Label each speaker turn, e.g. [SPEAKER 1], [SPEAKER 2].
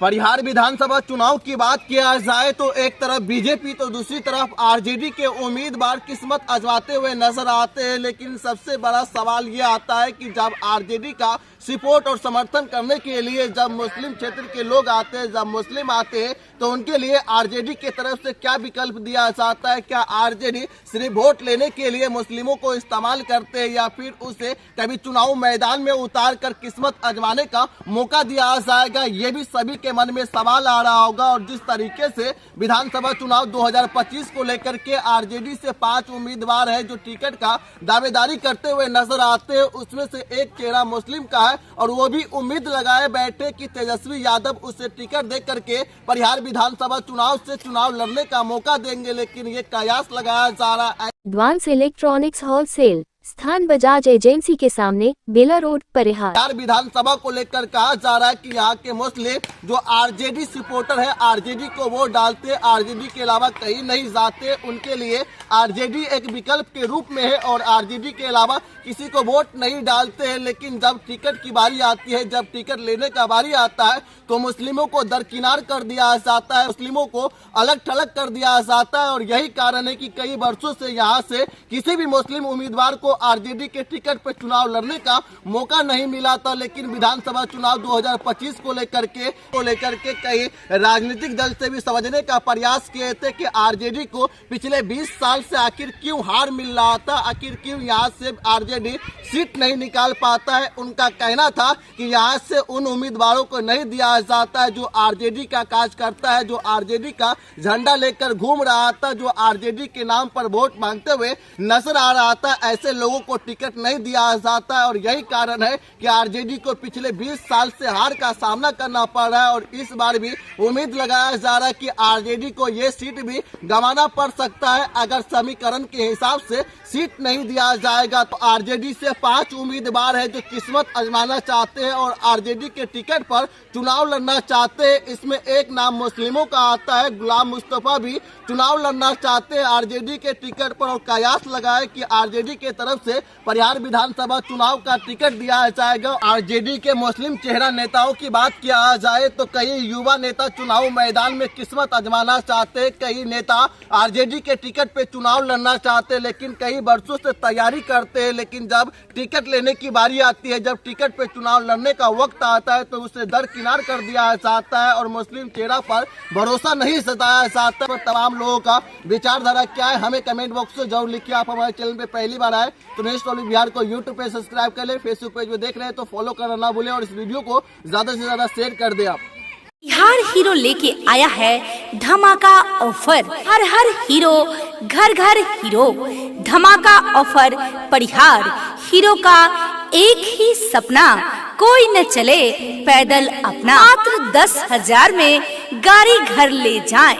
[SPEAKER 1] परिहार विधानसभा चुनाव की बात किया जाए तो एक तरफ बीजेपी तो दूसरी तरफ आरजेडी के उम्मीदवार किस्मत आजमाते हुए नजर आते हैं। लेकिन सबसे बड़ा सवाल ये आता है कि जब आरजेडी का सपोर्ट और समर्थन करने के लिए जब मुस्लिम क्षेत्र के लोग आते हैं, जब मुस्लिम आते हैं, तो उनके लिए आरजेडी की तरफ से क्या विकल्प दिया जाता है? क्या आरजेडी सिर्फ वोट लेने के लिए मुस्लिमों को इस्तेमाल करते हैं या फिर उसे कभी चुनाव मैदान में उतार कर किस्मत आजमाने का मौका दिया जाएगा? ये भी सभी के मन में सवाल आ रहा होगा। और जिस तरीके से विधानसभा चुनाव 2025 को लेकर के आरजेडी से 5 उम्मीदवार है जो टिकट का दावेदारी करते हुए नजर आते हैं, उसमें से एक चेहरा मुस्लिम का है और वो भी उम्मीद लगाए बैठे कि तेजस्वी यादव उसे टिकट दे करके परिहार विधानसभा चुनाव से चुनाव लड़ने का मौका देंगे। लेकिन ये कयास लगाया जा रहा है।
[SPEAKER 2] एडवांस इलेक्ट्रॉनिक्स होलसेल स्थान बजाज एजेंसी के सामने बेला रोड परिहार
[SPEAKER 1] विधानसभा को लेकर कहा जा रहा है कि यहाँ के मुस्लिम जो आरजेडी सपोर्टर है, आरजेडी को वोट डालते, आरजेडी के अलावा कहीं नहीं जाते, उनके लिए आरजेडी एक विकल्प के रूप में है और आरजेडी के अलावा किसी को वोट नहीं डालते हैं। लेकिन जब टिकट की बारी आती है, जब टिकट लेने का बारी आता है, तो मुस्लिमों को दरकिनार कर दिया जाता है, मुस्लिमों को अलग थलग कर दिया जाता है। और यही कारण है कि कई वर्षों से यहाँ से किसी भी मुस्लिम उम्मीदवार को आरजेडी के टिकट पर चुनाव लड़ने का मौका नहीं मिला था। लेकिन विधानसभा चुनाव 2025 को लेकर के कई राजनीतिक दल से भी समझने का प्रयास किए थे कि आरजेडी को पिछले 20 साल से आखिर क्यों हार मिल रहा था, आखिर क्यों यहाँ से आरजेडी सीट नहीं निकाल पाता है। उनका कहना था कि यहाँ से उन उम्मीदवारों को नहीं दिया जाता है जो आरजेडी का काज करता है, जो आरजेडी का झंडा लेकर घूम रहा था, जो आरजेडी के नाम पर वोट मांगते हुए नजर आ रहा था। ऐसे लोगों को टिकट नहीं दिया जाता है और यही कारण है कि आरजेडी को पिछले 20 साल से हार का सामना करना पड़ रहा है। और इस बार भी उम्मीद लगाया जा रहा है कि आरजेडी को ये सीट भी गंवाना पड़ सकता है अगर समीकरण के हिसाब से सीट नहीं दिया जाएगा। तो आरजेडी से 5 उम्मीदवार है जो किस्मत आजमाना चाहते हैं और आरजेडी के टिकट पर चुनाव लड़ना चाहते हैं। इसमें एक नाम मुस्लिमों का आता है, गुलाम मुस्तफा भी चुनाव लड़ना चाहते हैं आरजेडी के टिकट पर। और कयास लगाए कि आरजेडी के तरफ से परिहार विधानसभा चुनाव का टिकट दिया जाएगा। आरजेडी के मुस्लिम चेहरा नेताओं की बात किया जाए तो कई युवा नेता चुनाव मैदान में किस्मत आजमाना चाहते, कई नेता आरजेडी के टिकट पे चुनाव लड़ना चाहते, लेकिन कई वर्षों से तैयारी करते हैं। लेकिन जब टिकट लेने की बारी आती है, जब टिकट पे चुनाव लड़ने का वक्त आता है, तो उसे दरकिनार कर दिया जाता है और मुस्लिम चेहरा पर भरोसा नहीं जताया जाता। तो तमाम लोगों का विचारधारा क्या है, हमें कमेंट बॉक्स में जरूर लिखिए। आप हमारे चैनल पे पहली बार आए तो न्यूज़ टॉपिक बिहार को यूट्यूब पे सब्सक्राइब कर ले, फेसबुक पेज पे देख रहे हैं तो फॉलो करना ना भूलें और इस वीडियो को ज्यादा से ज्यादा शेयर कर दे। आप
[SPEAKER 3] बिहार हीरो लेके आया है धमाका ऑफर। हर हीरो घर घर हीरो। धमाका ऑफर परिहार हीरो का एक ही सपना, कोई न चले पैदल अपना। मात्र 10,000 में गाड़ी घर ले जाएं।